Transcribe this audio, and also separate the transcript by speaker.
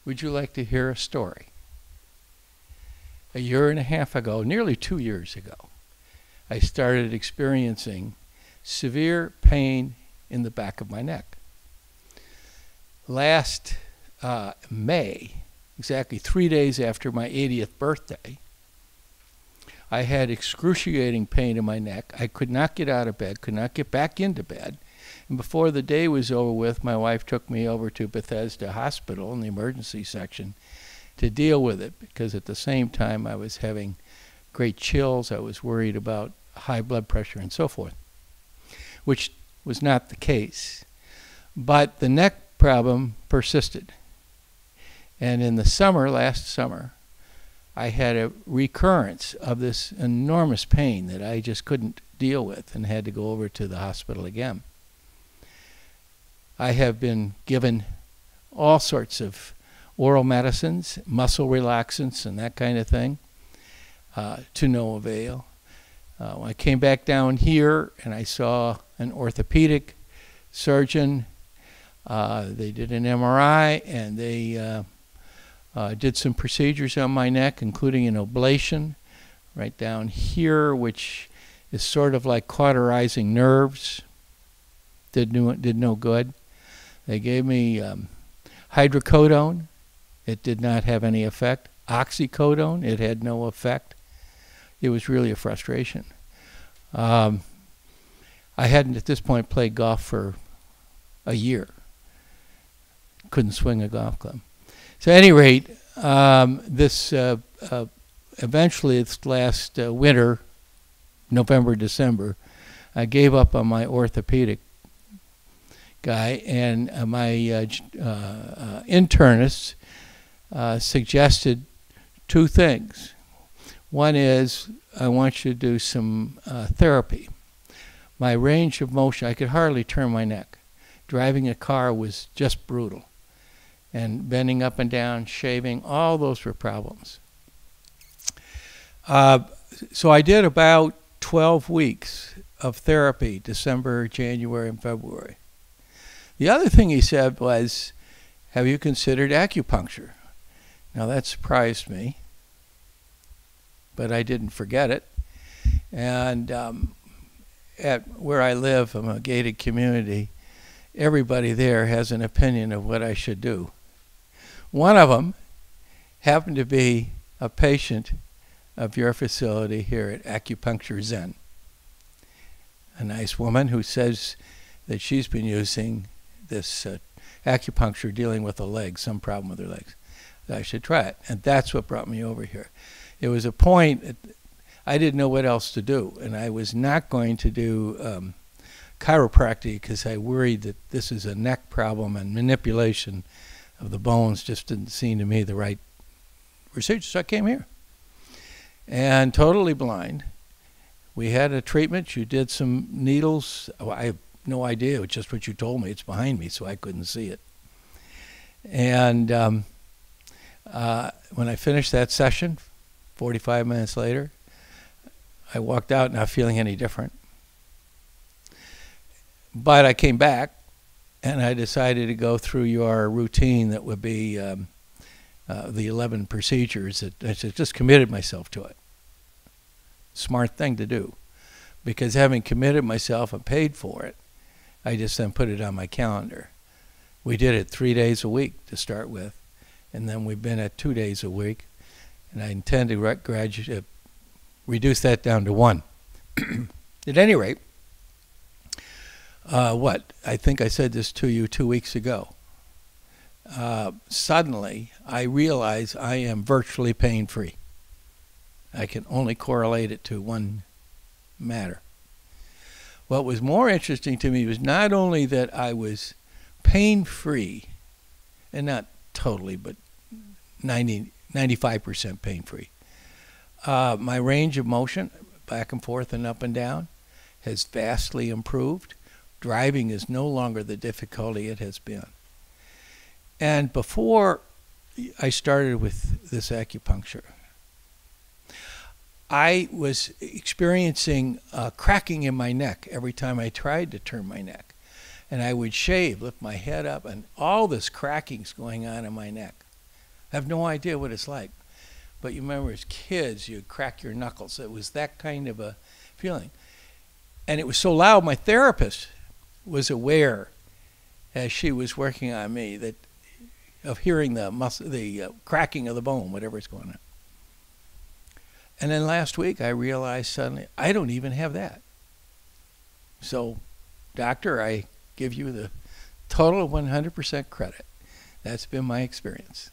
Speaker 1: Would you like to hear a story? A year and a half ago, nearly 2 years ago, I started experiencing severe pain in the back of my neck. Last May, exactly 3 days after my 80th birthday, I had excruciating pain in my neck. I could not get out of bed, could not get back into bed. And before the day was over with, my wife took me over to Bethesda Hospital in the emergency section to deal with it, because at the same time I was having great chills. I was worried about high blood pressure and so forth, which was not the case. But the neck problem persisted. And in the summer, last summer, I had a recurrence of this enormous pain that I just couldn't deal with and had to go over to the hospital again. I have been given all sorts of oral medicines, muscle relaxants and that kind of thing, to no avail. When I came back down here and I saw an orthopedic surgeon, they did an MRI and they did some procedures on my neck, including an ablation right down here, which is sort of like cauterizing nerves. Did no good. They gave me hydrocodone. It did not have any effect. Oxycodone, it had no effect. It was really a frustration. I hadn't at this point played golf for a year. Couldn't swing a golf club. So at any rate, eventually this last winter, November, December, I gave up on my orthopedic guy, and my internist suggested two things. One is, I want you to do some therapy. My range of motion, I could hardly turn my neck. Driving a car was just brutal. And bending up and down, shaving, all those were problems. So I did about 12 weeks of therapy, December, January, and February. The other thing he said was, have you considered acupuncture? Now that surprised me, but I didn't forget it. And at where I live, I'm a gated community, everybody there has an opinion of what I should do. One of them happened to be a patient of your facility here at Acupuncture Zen. A nice woman who says that she's been using this acupuncture dealing with the legs, some problem with her legs. That I should try it. And that's what brought me over here. It was a point, I didn't know what else to do. And I was not going to do chiropractic because I worried that this is a neck problem, and manipulation of the bones just didn't seem to me the right procedure. So I came here. And totally blind. We had a treatment. You did some needles. Oh, I have no idea. It's just what you told me. It's behind me, so I couldn't see it. And when I finished that session, 45 minutes later, I walked out not feeling any different. But I came back, and I decided to go through your routine that would be the 11 procedures. I just committed myself to it. Smart thing to do, because having committed myself and paid for it, I just then put it on my calendar. We did it 3 days a week to start with, and then we've been at 2 days a week, and I intend to reduce that down to 1. At any rate, I think I said this to you 2 weeks ago. Suddenly, I realize I am virtually pain-free. I can only correlate it to one matter. What was more interesting to me was not only that I was pain-free, and not totally, but 95% pain-free. My range of motion, back and forth and up and down, has vastly improved. Driving is no longer the difficulty it has been. And before I started with this acupuncture, I was experiencing cracking in my neck every time I tried to turn my neck. And I would shave, lift my head up, and all this cracking's going on in my neck. I have no idea what it's like. But you remember as kids, you'd crack your knuckles. It was that kind of a feeling. And it was so loud, my therapist was aware as she was working on me that of hearing the cracking of the bone, whatever's going on. And then last week I realized suddenly I don't even have that. So, doctor, I give you the total 100% credit. That's been my experience.